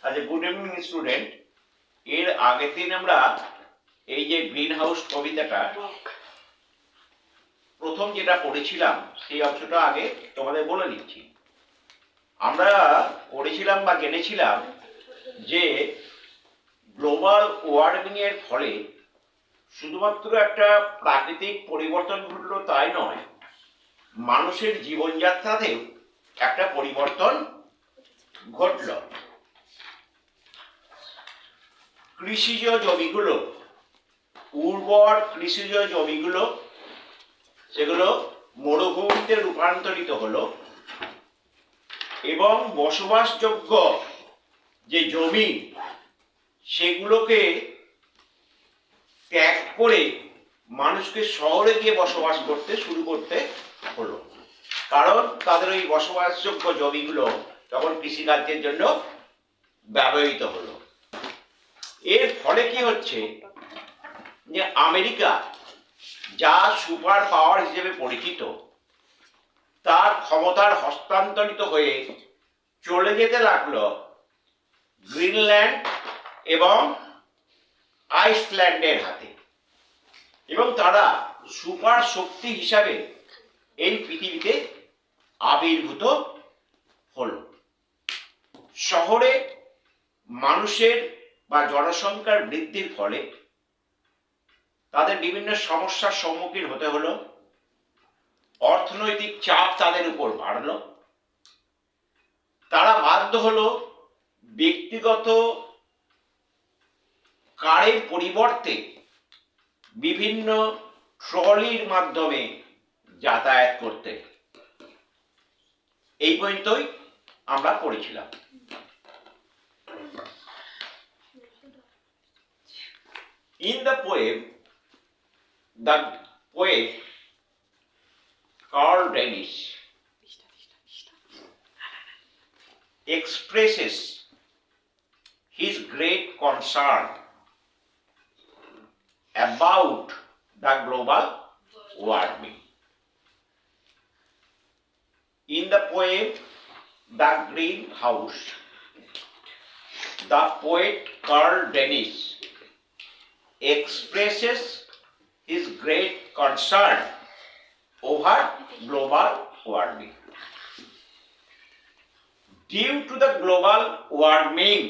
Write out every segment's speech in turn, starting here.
আচ্ছা, good evening student. এর আগের দিন আমরা এই যে গ্রিন হাউস কবিতাটা প্রথম যেটা পড়েছিলাম সেই অংশটা আগে তোমাদের বলে দিচ্ছি। আমরা পড়েছিলাম বা জেনেছিলাম যে গ্লোবাল ওয়ার্মিং এর ফলে শুধুমাত্র একটা প্রাকৃতিক পরিবর্তন ঘটলো তাই নয়, মানুষের জীবনযাত্রাতেও একটা পরিবর্তন ঘটল। কৃষিজ জমিগুলো, উর্বর কৃষিজ জমিগুলো সেগুলো মরুভূমিতে রূপান্তরিত হলো এবং বসবাসযোগ্য যে জমি সেগুলোকে ত্যাগ করে মানুষকে শহরে গিয়ে বসবাস করতে শুরু করতে হলো, কারণ তাদের ওই বসবাসযোগ্য জমিগুলো তখন কৃষিকার্যের জন্য ব্যবহৃত হলো। এর ফলে কি হচ্ছে যে আমেরিকা, যা সুপার পাওয়ার হিসেবে পরিচিত, তার ক্ষমতার হস্তান্তরিত হয়ে চলে যেতে লাগলো গ্রিনল্যান্ড এবং আইসল্যান্ডের হাতে, এবং তারা সুপার শক্তি হিসাবে এই পৃথিবীতে আবির্ভূত হলো। শহরে মানুষের বা জনসংখ্যার বৃদ্ধির ফলে তাদের বিভিন্ন সমস্যার সম্মুখীন হতে হলো, অর্থনৈতিক চাপ তাদের উপর বাড়ল, তারা বাধ্য হলো ব্যক্তিগত কারের পরিবর্তে বিভিন্ন ট্রলির মাধ্যমে যাতায়াত করতে। এই পর্যন্তই আমরা পড়েছিলাম। In the poem, the poet Carl Danish expresses his great concern about the global warming. In the poem The Greenhouse, the poet Carl Danish expresses his great concern over global warming. Due to the global warming,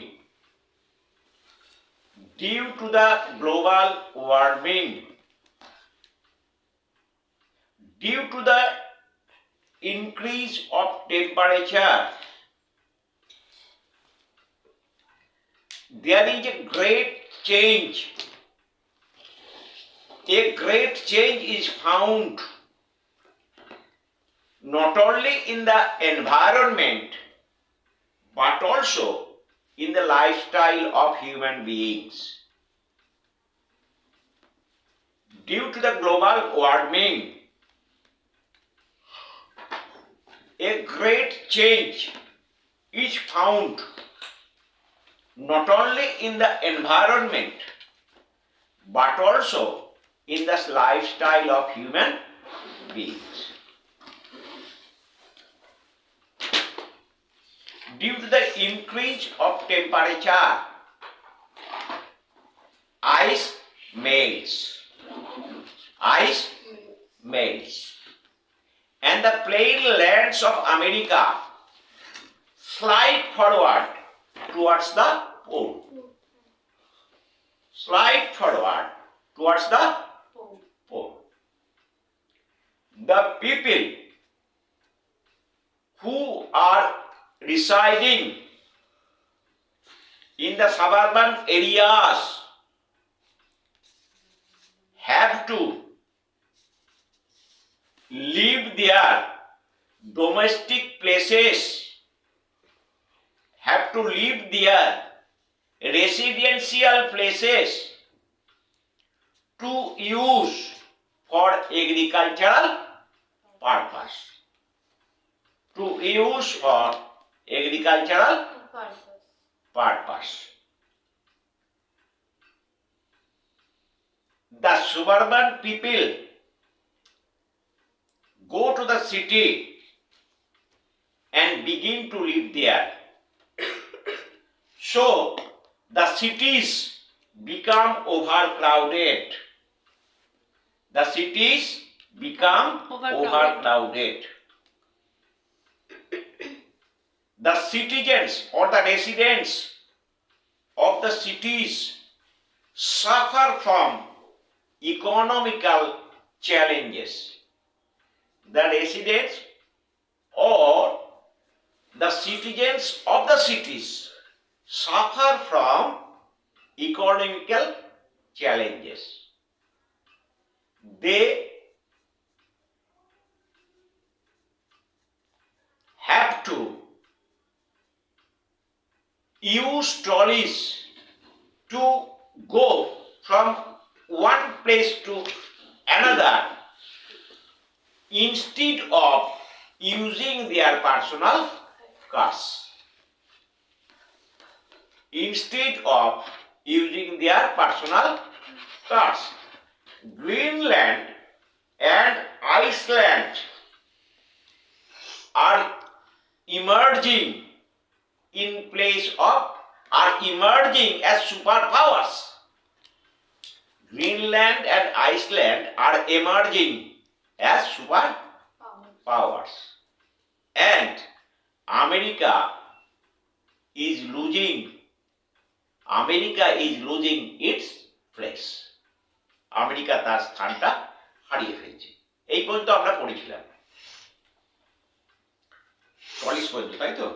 due to the increase of temperature, there is a great change. A great change is found not only in the environment but also in the lifestyle of human beings. Due to the global warming, a great change is found not only in the environment but also in the lifestyle of human beings. Due to the increase of temperature, ice melts, and the plain lands of America slide forward towards the pole. The people who are residing in the suburban areas have to leave their domestic places, have to leave their residential places to use for agricultural purpose. The suburban people go to the city and begin to live there. So the cities become overcrowded. The cities become overcrowded. The citizens or the residents of the cities suffer from economical challenges. The residents or the citizens of the cities suffer from economical challenges. They have to use trolleys to go from one place to another instead of using their personal cars. Instead of using their personal cars. Greenland and Iceland are emerging as superpowers. Greenland and Iceland are emerging as superpowers. And America is losing its place. America তার স্থানটা হারিয়ে ফেলছে। এই পর্যন্ত আমরা পড়েছিলাম 40 পর্যন্ত, তাই তো?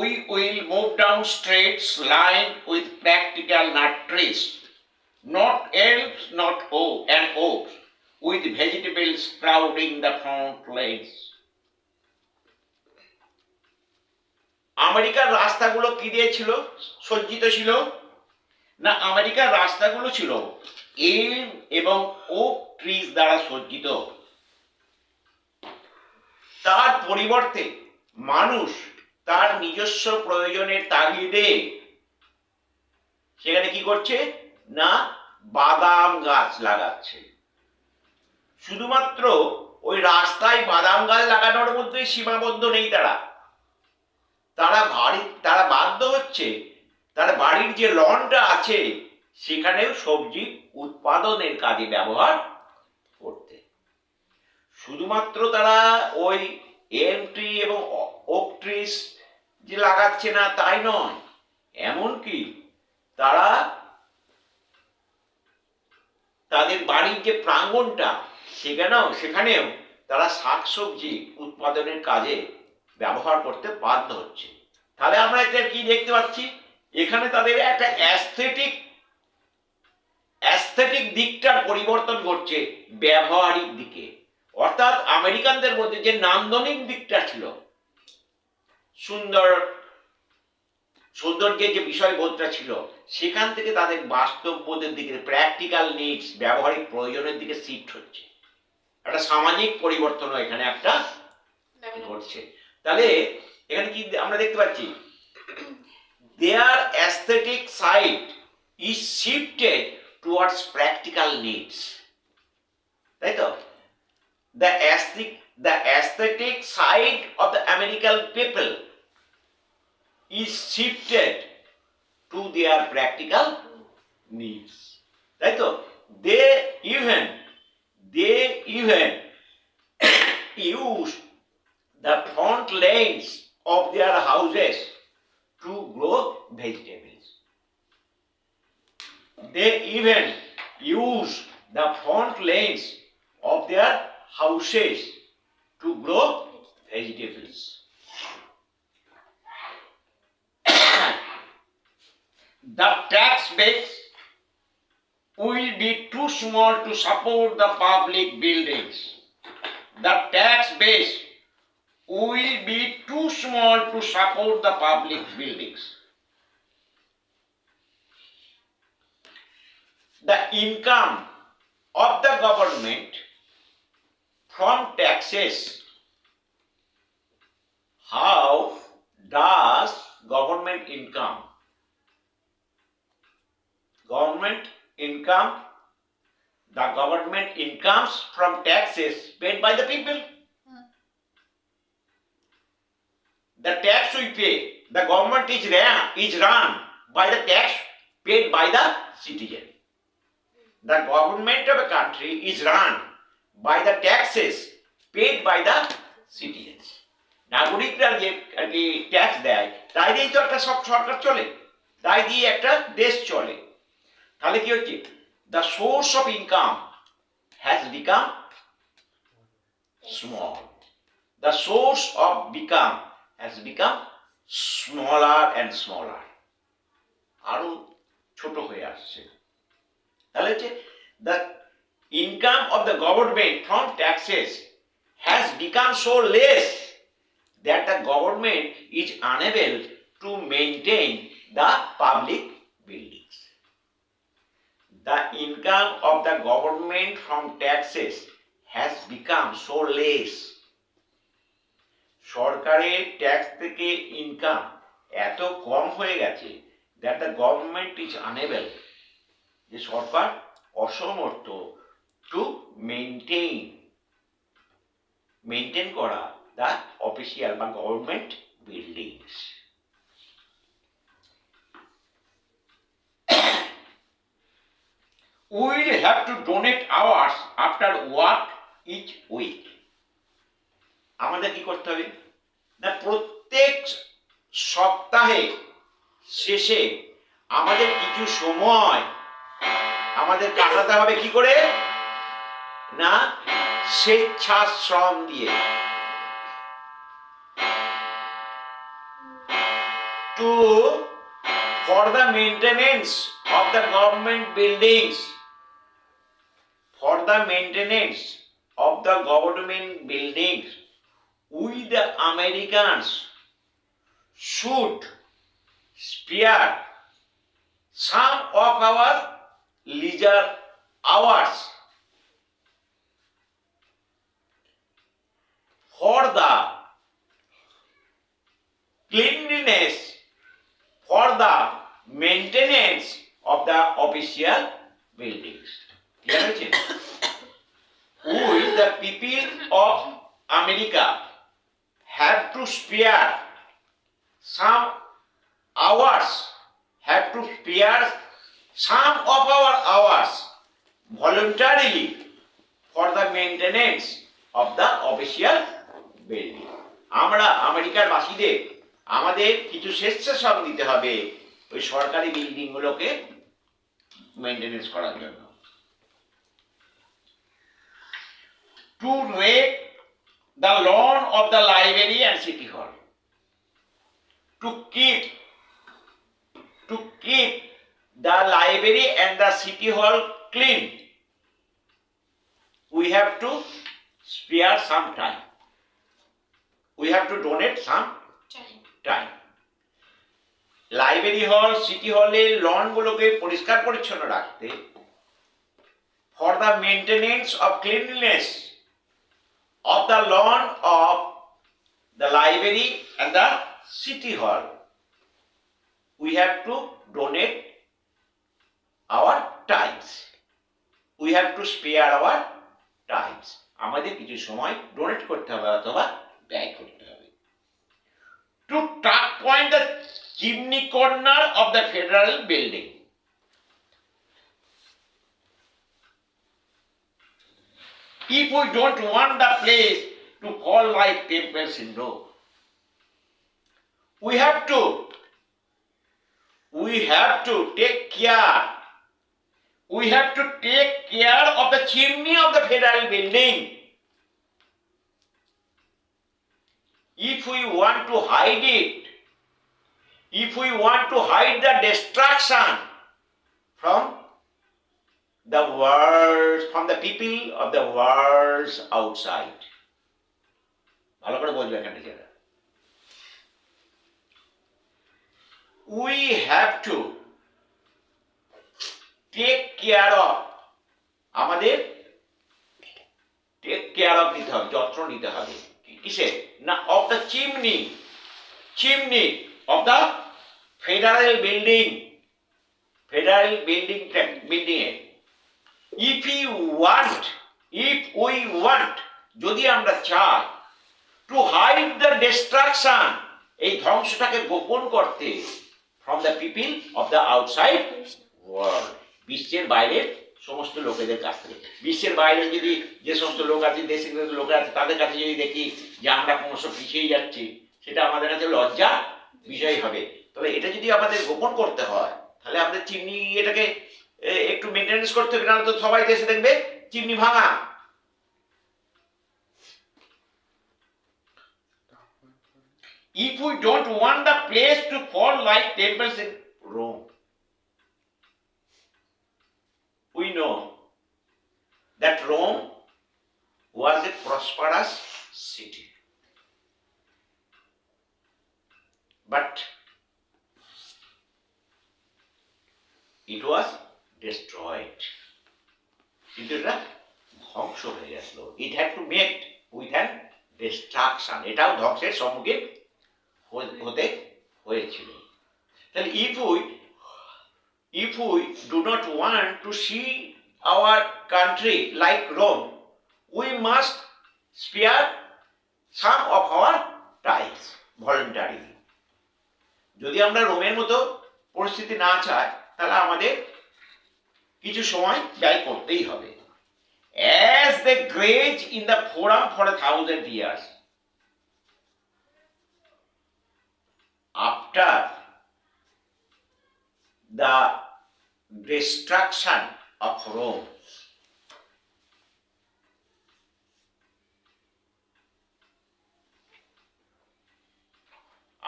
We will move down streets lined with practical nut trees, not elms, not oaks, with vegetables crowding the front lanes. আমেরিকার রাস্তাগুলো কি দিয়ে ছিল সজ্জিত ছিল? না, আমেরিকার রাস্তাগুলো ছিল এলম এবং ওক ট্রিজ দ্বারা সজ্জিত। তার পরিবর্তে মানুষ তার নিজস্ব প্রয়োজনের তাগিদে সেখানে কি করছে? না, বাদাম গাছ লাগাচ্ছে। শুধুমাত্র ওই রাস্তায় বাদাম গাছ লাগানোর মধ্যে সীমাবদ্ধ নেই তারা বাধ্য হচ্ছে তার বাড়ির যে লনটা আছে সেখানেও সবজি উৎপাদনের কাজে ব্যবহার করতে। শুধুমাত্র তারা ওই এলম ট্রি এবং ওক ট্রিজ যে লাগাচ্ছে না তাই নয়, এমনকি তারা তাদের বাড়ির যে প্রাঙ্গণটা সেখানেও তারা শাকসবজি উৎপাদনের কাজে ব্যবহার করতে বাধ্য হচ্ছে। তাহলে আমরা এটা কি দেখতে পাচ্ছি? এখানে তাদের একটা অ্যাস্থেটিক দিকটার পরিবর্তন ঘটছে ব্যবহারিক দিকে। অর্থাৎ আমেরিকানদের মধ্যে যে নান্দনিক দিকটা ছিল, সৌন্দর্যের যে বিষয়বোধটা ছিল, সেখান থেকে তাদের বাস্তববোধের দিকে, প্র্যাকটিক্যাল নিডস, ব্যবহারিক প্রয়োজনের দিকে শিফট হচ্ছে। একটা সামাজিক পরিবর্তনও এখানে একটা ঘটছে। তাহলে এখানে কি আমরা দেখতে পাচ্ছি? Their aesthetic side is shifted towards practical needs. তাই তো? The aesthetic side of the American people is shifted to their practical needs. তাই তো? They even use the front lanes of their houses to grow vegetables. They even use the front lanes of their houses to grow vegetables. The tax base will be too small to support the public buildings. The tax base will be too small to support the public buildings. The income of the government from taxes. How does government income? The government incomes from taxes paid by the people. the tax we pay, the government is run by the tax paid by the citizen. The government of a country is run by the taxes paid by the citizens. নাগরিকরা যে আর কি tax দেয় তাই দিয়েই তো একটা সব সরকার চলে, তাই দিয়ে একটা দেশ চলে। তাহলে কি হচ্ছে, the source of income has become small, the source of become has become smaller and smaller, আরো ছোট হয়ে আসছে। তাহলে হচ্ছে the income of the government from taxes has become so less that the government is unable to maintain the public buildings. The income of the government from taxes has become so less. সরকারের tax থেকে income এত কম হয়ে গেছে that the government is unable, যে সরকার অসমর্থ to maintain করা the official বা government buildings. We will have to donate hours after work each week. আমাদের কি করতে হবে না, প্রত্যেক সপ্তাহে শেষে আমাদের কিছু সময় আমাদের কাটাতে হবে কি করে না, স্বেচ্ছাশ্রম দিয়ে। to for the maintenance of the government buildings, for the maintenance of the government buildings, we the Americans should spare some of our leisure hours for the cleanliness, for the maintenance of the official buildings. Clear হয়েছে? We the people of America have to spare some hours, have to spare some of our hours voluntarily for the maintenance of the official building. আমরা আমেরিকার বাসীদের আমাদের কিছু স্বেচ্ছাশ্রম দিতে হবে ওই সরকারি বিল্ডিং গুলোকে মেইনটেনেন্স করার জন্য। To make the lawn of the library and city hall, to keep the library and the city hall clean, we have to spare some time, we have to donate some time. Library হল, city হলের loan গুলোকে পরিষ্কার পরিচ্ছন্ন রাখতে, for the maintenance of cleanliness of the lawn of the library and the city hall, we have to donate our times, we have to spare our times, আমাদের কিছু সময় donate করতে হবে অথবা ব্যয় করতে হবে। To tuck point the chimney corner of the federal building, if we don't want the place to fall like temple syndrome, we have to take care, we have to take care of the chimney of the federal building. If we want to hide it, if we want to hide the destruction from the world, from the people of the world outside, ভালো করে বলবে এখানে যারা, we have to take care of, আমাদের take care of নিতে হবে, যত্ন নিতে হবে কিসে না, of the chimney of the federal building, if we want, যদি আমরা চাই to hide the destruction এই ধ্বংসটাকে গোপন করতে from the people of the outside world, বিশ্বের বাইরের সমস্ত লোকেদের কাছ থেকে। বিশ্বের বাইরে যদি যে সমস্ত লোক আছে, দেশের লোক আছে, তাদের কাছে যদি দেখি যে আমরা ক্রমশ পিছিয়ে যাচ্ছি, সেটা আমাদের কাছে লজ্জা বিষয় হবে। তবে এটা যদি আমাদের গোপন করতে হয়, তাহলে আমাদের চিমনি এটাকে একটু মেনটেন্স করতে হবে, নাহলে তো সবাই দেশে দেখবে চিমনি ভাঙা। If we don't want the place to fall like temples in Rome, we know that Rome was a prosperous city, but it was destroyed. কিন্তু এটা ধ্বংস হয়ে গেছিল। It had to meet with an destruction. এটাও ধ্বংসের সম্মুখীন হতে হয়েছিল। তাহলে if we do not want to see our country like Rome, we must spare some of our tithes voluntarily. যদি আমরা রোমের মতো পরিস্থিতি না চাই, তাহলে আমাদের কিছু সময় ব্যয় করতেই হবে। As they graze in the forum for 1,000 years, after the destruction of Rome,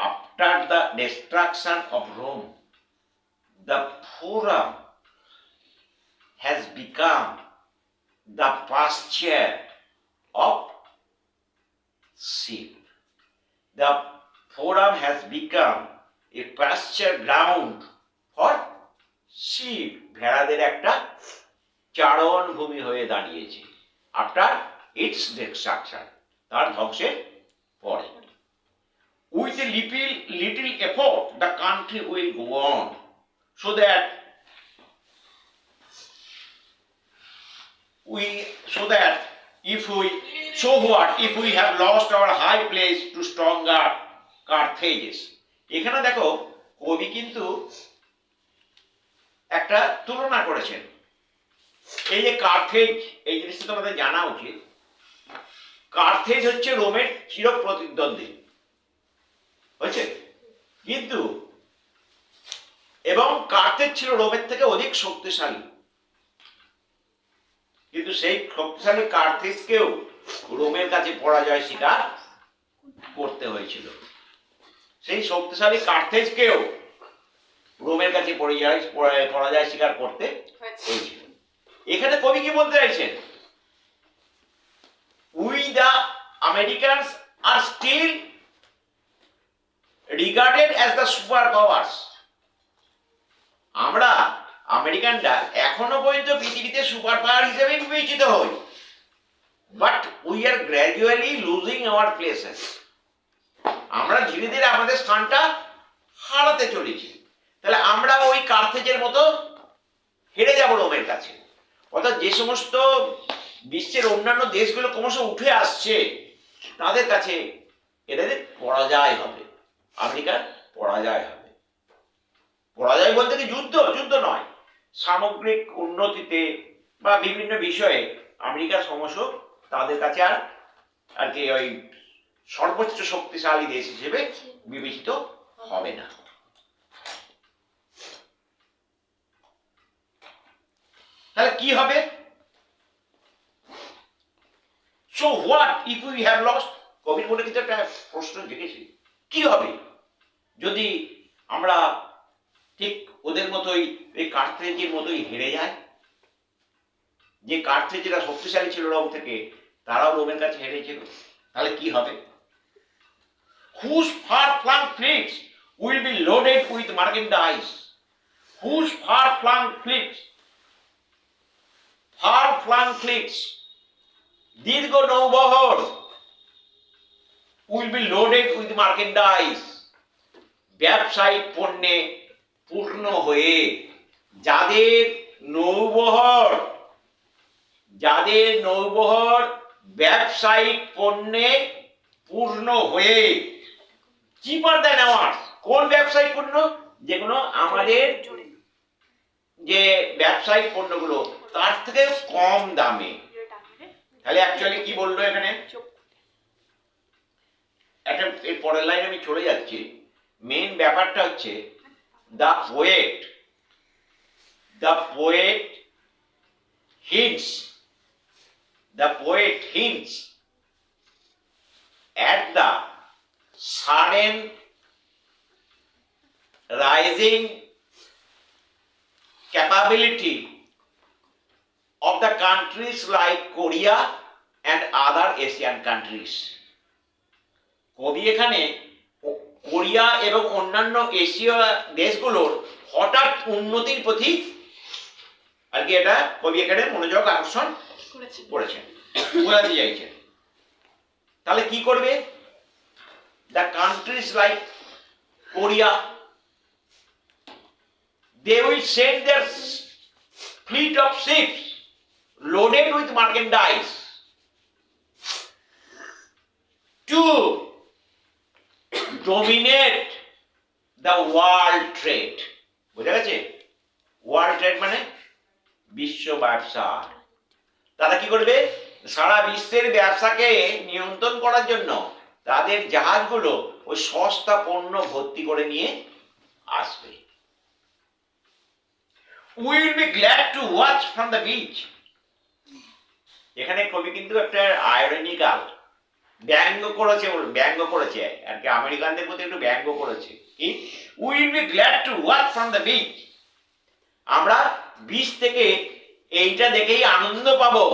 after the destruction of Rome, the forum has become the pasture of sheep. The forum has become a pasture ground for sheep. ভেড়াদের একটা চারণ ভূমি হয়ে দাঁড়িয়েছে after it's distraction, তার ধ্বংসের পরে। With a little effort, the country will go on, so that if we have lost our high place to stronger Carthage. এখানে দেখো কবি কিন্তু একটা তুলনা করেছেন। এই যে কার্থেজ, এই জিনিসটা তোমাদের জানা উচিত। কার্থেজ হচ্ছে রোমের চির প্রতিদ্বন্দ্বী, হয়েছে কিন্তু, এবং কার্থেজ ছিল রোমের থেকে অধিক শক্তিশালী, কিন্তু সেই শক্তিশালী কার্থেজকেও রোমের কাছে পরাজয় স্বীকার করতে হয়েছিল। সেই শক্তিশালী কার্থেজকেও রোমের কাছে পরাজয় স্বীকার করতে হয়েছিল। এখানে কবি কি বলতে চাইছেন? We the Americans are still regarded as the superpowers. আমরা আমেরিকানরা এখনো পর্যন্ত পৃথিবীতে সুপার পাওয়ার হিসেবে বিবেচিত হই, but we are gradually losing our places. আমরা ধীরে ধীরে আমাদের স্থানটা হারাতে চলেছি। তাহলে আমরা ওই কার্থেজের মতো হেরে যাব রোমের কাছে। অর্থাৎ যে সমস্ত বিশ্বের অন্যান্য দেশগুলো ক্রমশ উঠে আসছে, তাদের কাছে এদের পরাজয় হবে, আমেরিকার পরাজয় হবে। পরাজয় বলতে কি যুদ্ধ নয়, সামগ্রিক উন্নতিতে বা বিভিন্ন বিষয়ে আমেরিকা ক্রমশ তাদের কাছে আর কি ওই সর্বোচ্চ শক্তিশালী দেশ হিসেবে বিবেচিত হবে না। তাহলে কি হবে? So what if we have lost? কবির মনে কিন্তু একটা প্রশ্ন জেগেছে, কি হবে যদি আমরা ঠিক ওদের মতোই, এই কার্থেজের মতোই হেরে যায়? যে কার্থেজেরা শক্তিশালী ছিল রোম থেকে, তারাও রোমের কাছে হেরেছিল, তাহলে কি হবে? Whose far-flung fleets will be loaded with merchandise? Whose far-flung fleets, দীর্ঘ নৌবহর, will be loaded with merchandise, ব্যবসায়িক পণ্যে পূর্ণ হয়ে। যাদের নৌবহর ব্যবসায়িক পণ্যে পূর্ণ হয়ে চিপার দ্যান আওয়ার্স। কোন ব্যবসায়িক পণ্য? যেগুলো আমাদের যে ব্যবসায়িক পণ্যগুলো তার থেকে কম দামে। তাহলে অ্যাকচুয়ালি কি বললো এখানে, একটা এর পরের লাইনে আমি চলে যাচ্ছি। মেন ব্যাপারটা হচ্ছে the poet hints at the sudden rising capability of the countries like Korea and other Asian countries. কবি এখানে কোরিয়া এবং অন্যান্য এশীয় দেশগুলোর হঠাৎ উন্নতির প্রতি আর কি এটা কবি এখানে মনোযোগ আকর্ষণ করেছেন, বোঝাতে চাইছেন। তাহলে কি করবে? The countries like Korea, they will send their fleet of ships loaded with merchandise to dominate the world trade. বুঝা গেছে? ওয়ার্ল্ড ট্রেড মানে বিশ্ব ব্যবসা। তারা কি করবে? সারা বিশ্বের ব্যবসাকে নিয়ন্ত্রণ করার জন্য তাদের জাহাজগুলো ওই সস্তা পণ্য ভর্তি করে নিয়ে আসবে। We will be glad to watch from the beach. এখানে কবি কিন্তু একটা আইরনিক্যাল ব্যঙ্গ করেছে আর কি, আমেরিকানদের প্রতি একটু ব্যঙ্গ করেছে। কি? We will be glad to watch from the beach. আমরা বিচ থেকে এইটা দেখেই আনন্দ পাবো।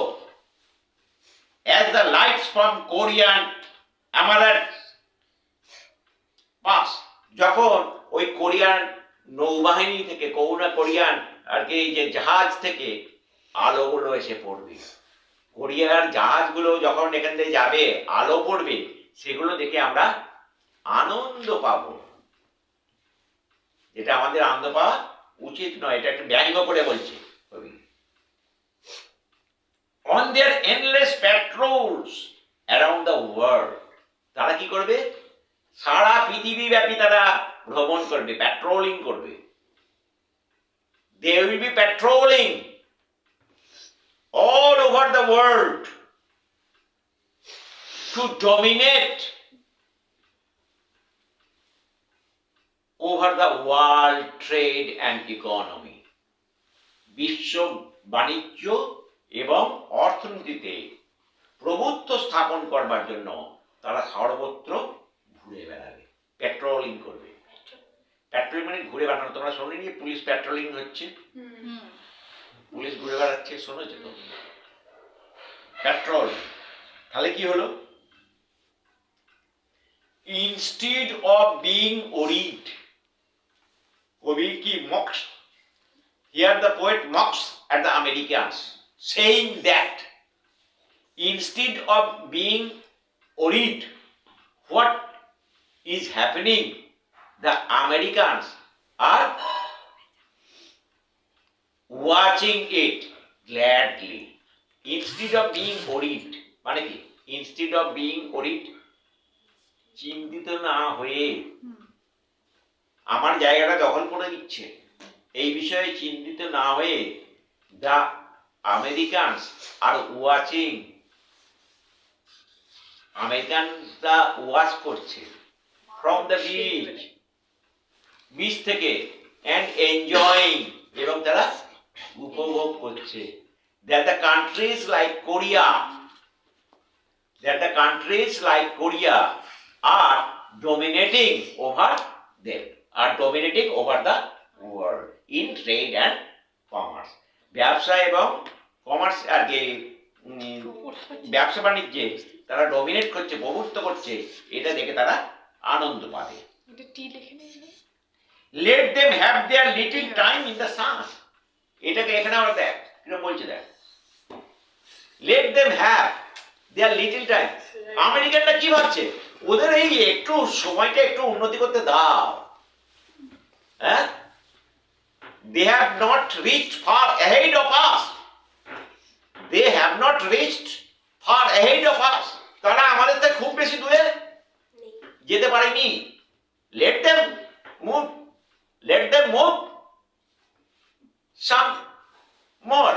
As the lights from Korean Amaranth pass, যখন ওই কোরিয়ান নৌবাহিনী থেকে কোরিয়ান আর কি যে জাহাজ থেকে আলোগুলো এসে পড়বে, কোরিয়ার জাহাজগুলো যখন এখান থেকে যাবে আলো পড়বে, সেগুলো দেখে আমরা আনন্দ পাবো। এটা আমাদের আনন্দ পাওয়া উচিত নয়, এটা একটা ব্যঙ্গ করে বলছে কবি। On their endless patrols around the world, তারা কি করবে? সারা পৃথিবী ব্যাপী তারা ভ্রমণ করবে, প্যাট্রোলিং করবে। They will be patrolling all over the world to dominate over the world trade and economy. বিশ্ব বাণিজ্য এবং অর্থনীতিতে প্রভুত্ব স্থাপন করবার জন্য তারা সর্বত্র ঘুরে বেড়াবে, পেট্রোলিং করবে। পেট্রোলিং মানে ঘুরে বেড়ানো। তোমরা শোনোনি পুলিশ পেট্রোলিং হচ্ছে? পুলিশ ঘুরে বেড়াচ্ছে, শোনেছো তো? পেট্রোল। তাহলে কি হলো? Instead of being worried, কবি কি mocks, here the poet mocks at the Americans, saying that instead of being worried what is happening, the Americans are watching it gladly. Instead of being worried মানে কি? Instead of being worried, চিন্তিত না হয়ে আমার জায়গাটা দখল করে দিচ্ছে এই বিষয়ে চিন্তিত না হয়ে the Americans are watching, আমেরিকানরা ওয়াচ করছে from the beach, বিচ থেকে, and enjoying, এবং তারা উপভোগ করছে। that the countries like Korea are dominating over the world in trade and commerce. ব্যবসা এবং কমার্স আর কি ব্যবসা বাণিজ্যে তারা ডমিনেট করছে, প্রভুত্ব করছে, এটা দেখে তারা আনন্দ পাবে। Let them have their little time in the sun. এটাকে এখানে আমরা দেখ কিরকম বলছে, দেখ, let them have their little time. আমেরিকানরা কি ভাবছে? ওদের এই একটু সময়টা একটু উন্নতি করতে দাও। হ্যাঁ, they have not reached far ahead of us. তারা আমাদের থেকে খুব বেশি দূরে যেতে পারেনি। Let them move. Let them move some more.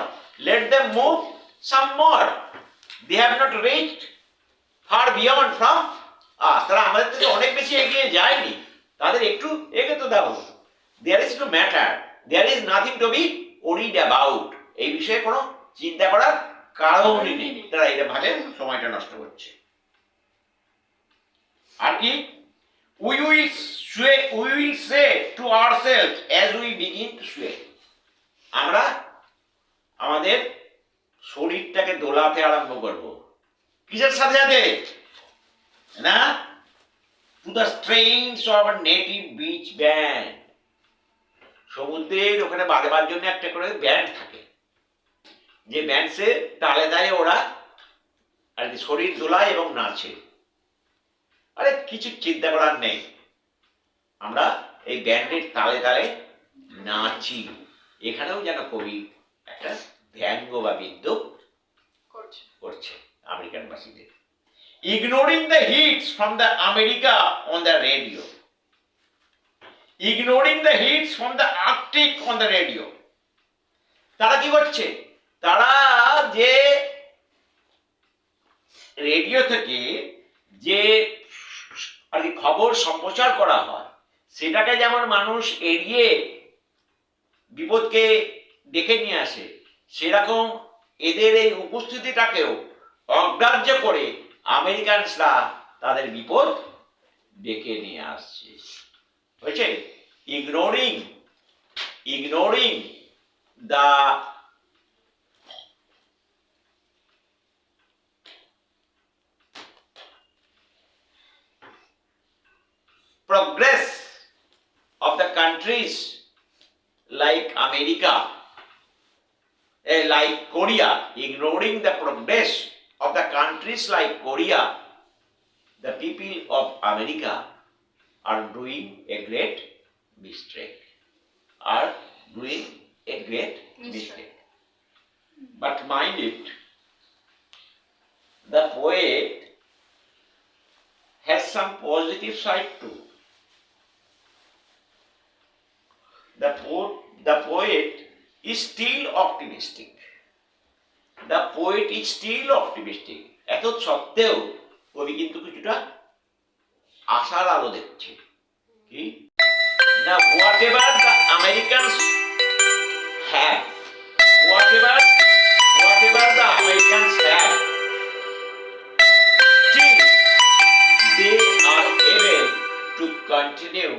Let them move some more. They have not reached far beyond from us. তারা আমাদের থেকে অনেক বেশি এগিয়ে যায়নি, তাদের একটু এগোতে দাও। There is no matter. There is nothing to be worried about. এই বিষয়ে কোনো চিন্তা করার কারণই নেই। তারা এটা ভাবে সময়টা নষ্ট করছে। আর কি? We will say to ourselves as we begin to sway. আমরা আমাদের শরীরটাকে দোলাতে আরম্ভ করব। কিসের সাথে সাথে? না, to the strains of a native beach band. সমুদ্রের ওখানে বাজবার জন্য একটা করে ব্যান্ড থাকে, যে ব্যান্ডসে তালে তালে ওরা আর কি শরীর দোলায় এবং নাচে। আরে কিছু চিন্তা করার নেই, আমরা এই ব্যান্ডের তালে তালে নাচি। এখানেও যেন কবি একটা ব্যঙ্গ বা বিদ্রুপ করছে আমেরিকান বাসীদের। Ignoring the hits from the America on the radio, ignoring the hits from the Arctic on the radio. তারা কি করছে? তারা যে রেডিও থেকে যে আর কি খবর সম্প্রচার করা হয়, সেটাকে যেমন মানুষ এড়িয়ে বিপদকে ডেকে নিয়ে আসে, সেরকম এদের এই উপস্থিতিটাকেও অগ্রাহ্য করে আমেরিকানসরা তাদের বিপদ ডেকে নিয়ে আসছে। হয়েছে? Ignoring the progress of the countries like America, like Korea, ignoring the progress of the countries like Korea, the people of America are doing a great mistake. But mind it, the poet has some positive side too. The poet is still optimistic. The poet is still optimistic. এত সত্ত্বেও কবি কিন্তু কিছুটা আশার আলো দেখছে। কি না, whatever the Americans have, whatever the Americans have, still they are able to continue